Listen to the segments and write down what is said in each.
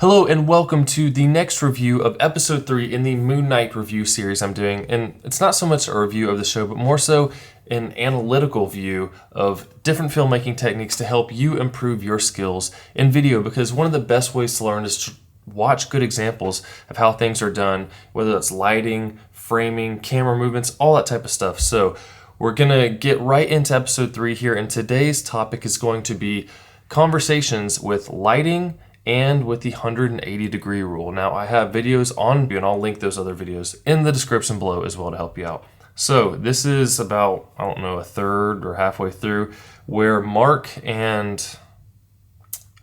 Hello and welcome to the next review of episode 3 in the Moon Knight review series I'm doing. And it's not so much a review of the show, but more so an analytical view of different filmmaking techniques to help you improve your skills in video, because one of the best ways to learn is to watch good examples of how things are done, whether that's lighting, framing, camera movements, all that type of stuff. So we're gonna get right into episode 3 here, and today's topic is going to be conversations with lighting and with the 180-degree rule. Now, I have videos on, and I'll link those other videos in the description below as well to help you out. So this is about, I don't know, a third or halfway through, where Mark and,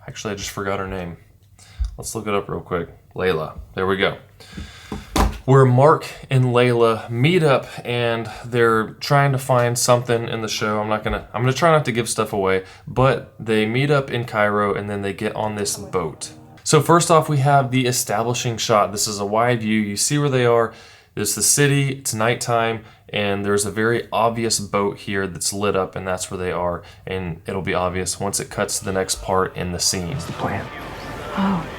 actually I just forgot her name. Let's look it up real quick. Layla, there we go. Where Mark and Layla meet up and they're trying to find something in the show. I'm gonna try not to give stuff away, but they meet up in Cairo and then they get on this boat. So first off, we have the establishing shot. This is a wide view. You see where they are. There's the city, it's nighttime, and there's a very obvious boat here that's lit up, and that's where they are. And it'll be obvious once it cuts to the next part in the scene. What's the plan? Oh.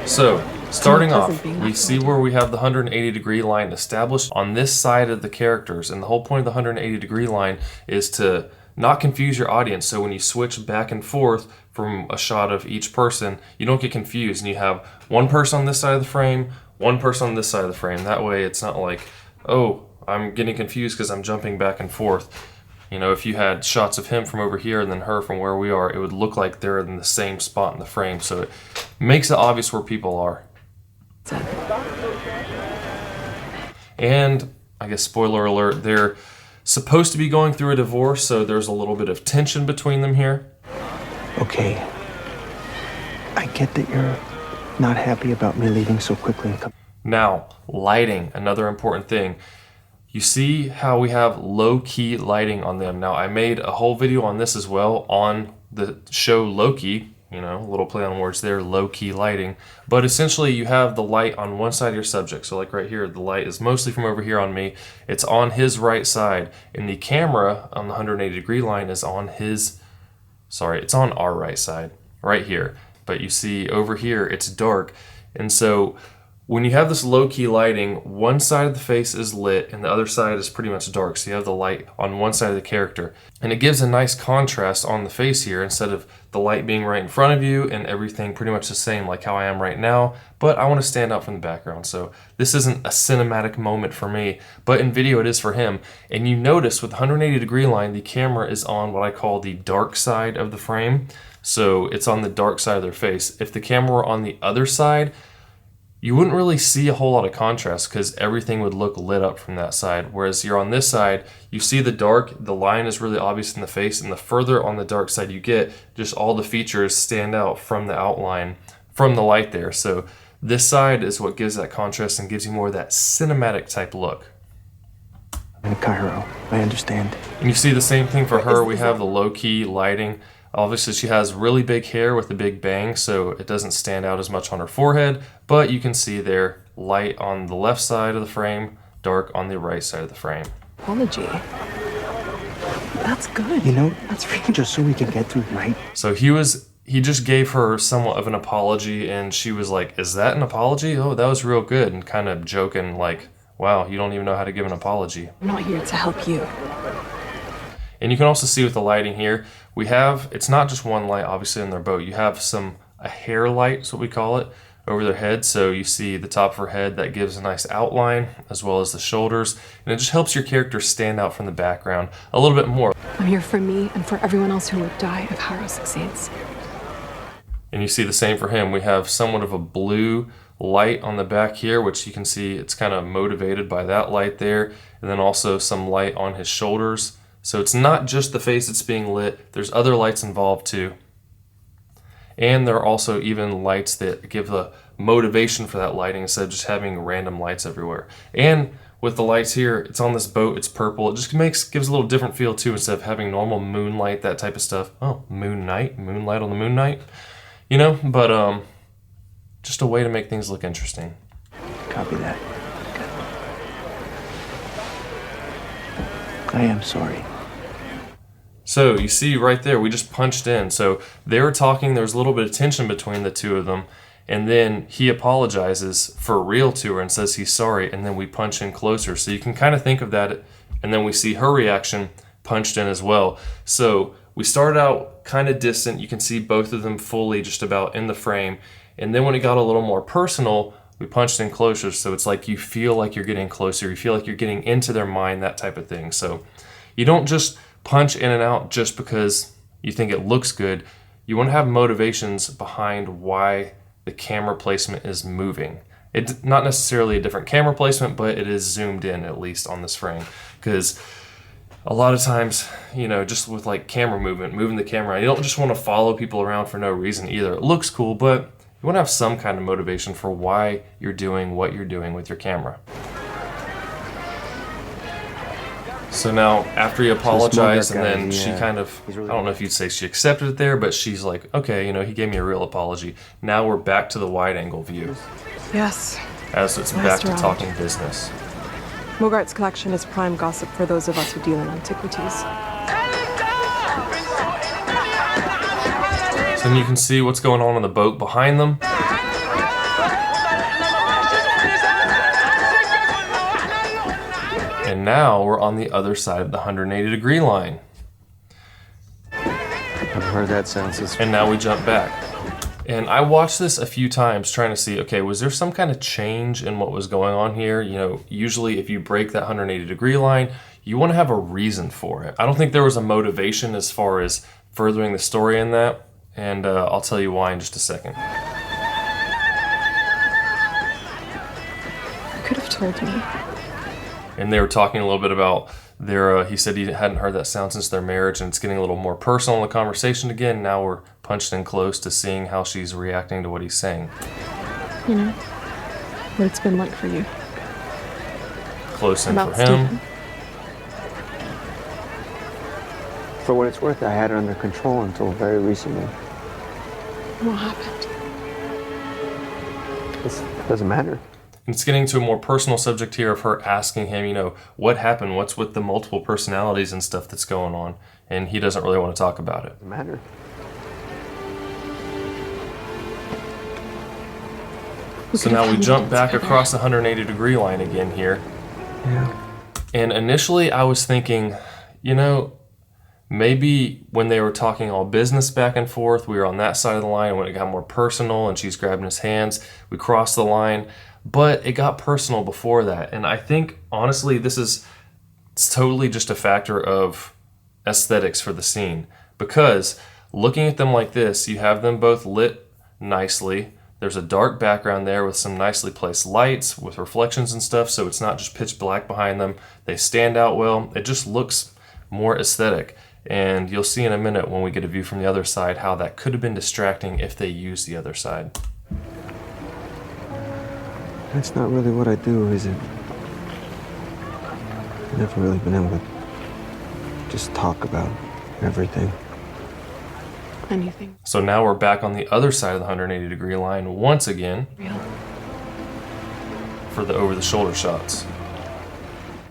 So, starting off, we see where we have the 180-degree line established on this side of the characters, and the whole point of the 180-degree line is to not confuse your audience. So when you switch back and forth from a shot of each person, you don't get confused, and you have one person on this side of the frame, one person on this side of the frame. That way it's not like, oh, I'm getting confused because I'm jumping back and forth. You know, if you had shots of him from over here and then her from where we are, it would look like they're in the same spot in the frame. So it makes it obvious where people are. And I guess spoiler alert, they're supposed to be going through a divorce, so there's a little bit of tension between them here. Okay. I get that you're not happy about me leaving so quickly. Now, lighting, another important thing. You see how we have low-key lighting on them. Now, I made a whole video on this as well on the show Loki. You know, a little play on words there, low-key lighting. But essentially, you have the light on one side of your subject. So like right here, the light is mostly from over here on me. It's on his right side. And the camera on the 180-degree line is on his, it's on our right side, right here. But you see over here, it's dark. And so when you have this low-key lighting, one side of the face is lit and the other side is pretty much dark. So you have the light on one side of the character. And it gives a nice contrast on the face here, instead of the light being right in front of you and everything pretty much the same like how I am right now. But I want to stand out from the background. So this isn't a cinematic moment for me, but in video it is for him. And you notice with the 180-degree line, the camera is on what I call the dark side of the frame. So it's on the dark side of their face. If the camera were on the other side, you wouldn't really see a whole lot of contrast because everything would look lit up from that side. Whereas you're on this side, you see the dark, the line is really obvious in the face, and the further on the dark side you get, just all the features stand out from the outline, from the light there. So this side is what gives that contrast and gives you more of that cinematic type look. I'm in Cairo, I understand. And you see the same thing for her. We have the low-key lighting. Obviously, she has really big hair with a big bang, so it doesn't stand out as much on her forehead, but you can see there, light on the left side of the frame, dark on the right side of the frame. Apology. That's good. You know, that's really just so we can get through the night. So he just gave her somewhat of an apology, and she was like, is that an apology? Oh, that was real good, and kind of joking like, wow, you don't even know how to give an apology. I'm not here to help you. And you can also see with the lighting here, it's not just one light, obviously, in their boat. You have a hair light, is what we call it, over their head. So you see the top of her head, that gives a nice outline, as well as the shoulders. And it just helps your character stand out from the background a little bit more. I'm here for me and for everyone else who would die if Harrow succeeds. And you see the same for him. We have somewhat of a blue light on the back here, which you can see it's kind of motivated by that light there. And then also some light on his shoulders. So it's not just the face that's being lit, there's other lights involved too. And there are also even lights that give the motivation for that lighting instead of just having random lights everywhere. And with the lights here, it's on this boat, it's purple. It just gives a little different feel too, instead of having normal moonlight, that type of stuff. Oh, moonlight on the moon night. You know, but just a way to make things look interesting. Copy that. I am sorry. So you see right there, we just punched in. So they were talking, there was a little bit of tension between the two of them. And then he apologizes for real to her and says he's sorry, and then we punch in closer. So you can kind of think of that, and then we see her reaction punched in as well. So we started out kind of distant. You can see both of them fully just about in the frame. And then when it got a little more personal, we punched in closer. So it's like you feel like you're getting closer. You feel like you're getting into their mind, that type of thing. So you don't just punch in and out just because you think it looks good. You want to have motivations behind why the camera placement is moving. It's not necessarily a different camera placement, but it is zoomed in, at least on this frame. Because a lot of times, you know, just with like camera movement, moving the camera, you don't just want to follow people around for no reason either. It looks cool, but you want to have some kind of motivation for why you're doing what you're doing with your camera. So now, after he apologized, and then she kind of, I don't know if you'd say she accepted it there, but she's like, okay, you know, he gave me a real apology. Now we're back to the wide angle view. Yes. As it's back to talking business. Mogart's collection is prime gossip for those of us who deal in antiquities. So then you can see what's going on the boat behind them. And now we're on the other side of the 180-degree line. I've heard that sound since. And now we jump back. And I watched this a few times trying to see, okay, was there some kind of change in what was going on here? You know, usually if you break that 180-degree line, you want to have a reason for it. I don't think there was a motivation as far as furthering the story in that. And I'll tell you why in just a second. You could have told me. And they were talking a little bit about their, he said he hadn't heard that sound since their marriage, and it's getting a little more personal in the conversation again. Now we're punched in close to seeing how she's reacting to what he's saying. You know, what it's been like for you. Close in About for him. Stephen. For what it's worth, I had it under control until very recently. What happened? It doesn't matter. It's getting to a more personal subject here of her asking him, you know, what happened? What's with the multiple personalities and stuff that's going on? And he doesn't really want to talk about it. Doesn't matter. So now we jump back across the 180-degree line again here. Yeah. And initially I was thinking, you know, maybe when they were talking all business back and forth, we were on that side of the line, and when it got more personal and she's grabbing his hands, we crossed the line. But it got personal before that. And I think, honestly, it's totally just a factor of aesthetics for the scene. Because looking at them like this, you have them both lit nicely. There's a dark background there with some nicely placed lights with reflections and stuff, so it's not just pitch black behind them. They stand out well. It just looks more aesthetic. And you'll see in a minute when we get a view from the other side how that could have been distracting if they used the other side. That's not really what I do, is it? I've never really been able to just talk about everything. Anything. So now we're back on the other side of the 180-degree line once again Real. for the over-the-shoulder shots.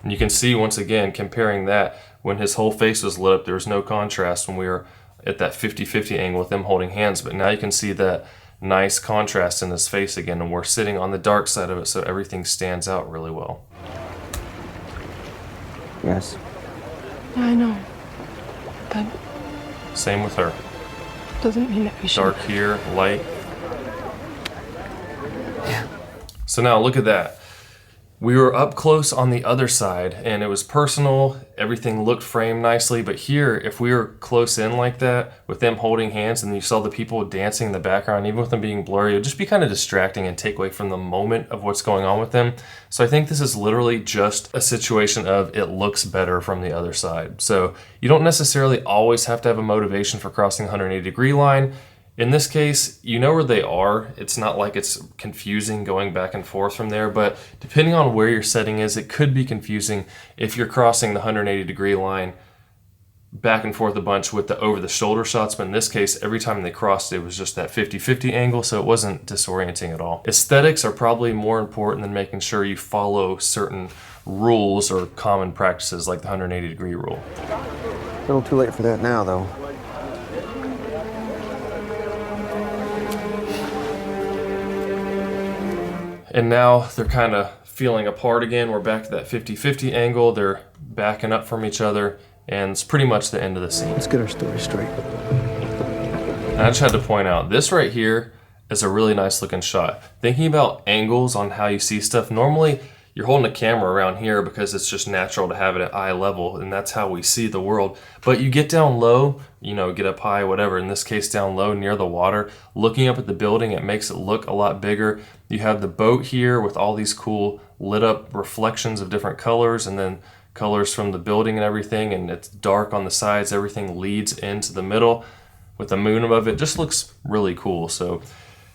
And you can see once again, comparing that, when his whole face was lit up, there was no contrast when we were at that 50-50 angle with them holding hands. But now you can see that nice contrast in his face again, and we're sitting on the dark side of it, so everything stands out really well. Yes. Yeah, I know. That Same with her. doesn't mean that we should. Dark here, light. So now look at that. We were up close on the other side, and it was personal. Everything looked framed nicely. But here, if we were close in like that, with them holding hands, and you saw the people dancing in the background, even with them being blurry, it would just be kind of distracting and take away from the moment of what's going on with them. So I think this is literally just a situation of it looks better from the other side. So you don't necessarily always have to have a motivation for crossing the 180-degree line. In this case, you know where they are. It's not like it's confusing going back and forth from there, but depending on where your setting is, it could be confusing if you're crossing the 180-degree line back and forth a bunch with the over-the-shoulder shots. But in this case, every time they crossed, it was just that 50-50 angle, so it wasn't disorienting at all. Aesthetics are probably more important than making sure you follow certain rules or common practices like the 180-degree rule. A little too late for that now, though. And now they're kind of feeling apart again. We're back to that 50-50 angle. They're backing up from each other, and it's pretty much the end of the scene. Let's get our story straight. And I just had to point out, this right here is a really nice looking shot. Thinking about angles on how you see stuff, normally you're holding a camera around here because it's just natural to have it at eye level, and that's how we see the world. But you get down low, you know, get up high, whatever, in this case down low near the water, looking up at the building, it makes it look a lot bigger. You have the boat here with all these cool lit up reflections of different colors, and then colors from the building and everything, and it's dark on the sides. Everything leads into the middle with the moon above it. Just looks really cool. So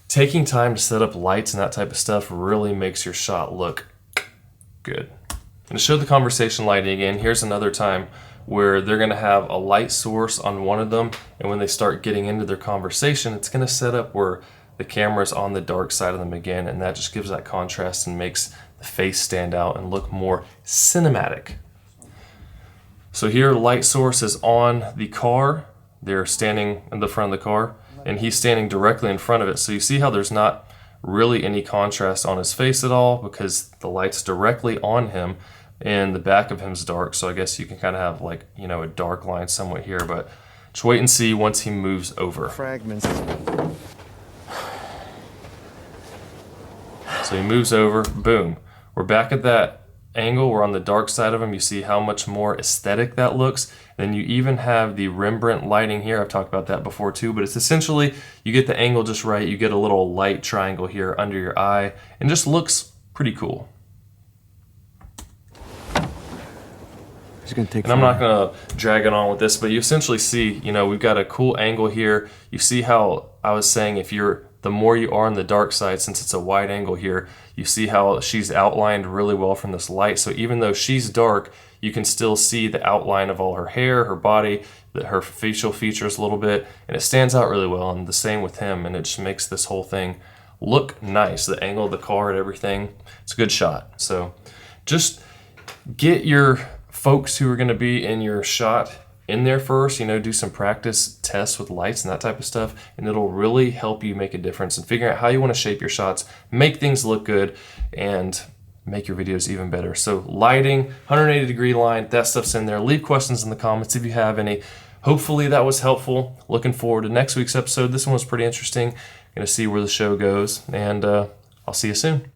taking time to set up lights and that type of stuff really makes your shot look good. And to show the conversation lighting again, here's another time where they're going to have a light source on one of them, and when they start getting into their conversation, it's going to set up where the camera's on the dark side of them again, and that just gives that contrast and makes the face stand out and look more cinematic. So here, light source is on the car. They're standing in the front of the car, and he's standing directly in front of it. So you see how there's not really any contrast on his face at all because the light's directly on him, and the back of him's dark. So I guess you can kind of have, like, you know, a dark line somewhat here, but just wait and see once he moves over. Fragments. So he moves over, boom. We're back at that angle. We're on the dark side of him. You see how much more aesthetic that looks. Then you even have the Rembrandt lighting here. I've talked about that before too, but it's essentially, you get the angle just right. You get a little light triangle here under your eye, and just looks pretty cool. It's gonna take. And I'm not gonna drag it on with this, but you essentially see, you know, we've got a cool angle here. You see how I was saying, the more you are on the dark side, since it's a wide angle here, you see how she's outlined really well from this light. So even though she's dark, you can still see the outline of all her hair, her body, her facial features a little bit, and it stands out really well. And the same with him, and it just makes this whole thing look nice. The angle of the car and everything, it's a good shot. So just get your folks who are going to be in your shot in there first, you know, do some practice tests with lights and that type of stuff, and it'll really help you make a difference and figure out how you want to shape your shots, make things look good, and make your videos even better. So lighting, 180 degree line, that stuff's in there. Leave questions in the comments if you have any. Hopefully that was helpful. Looking forward to next week's episode. This one was pretty interesting. Gonna see where the show goes, and I'll see you soon.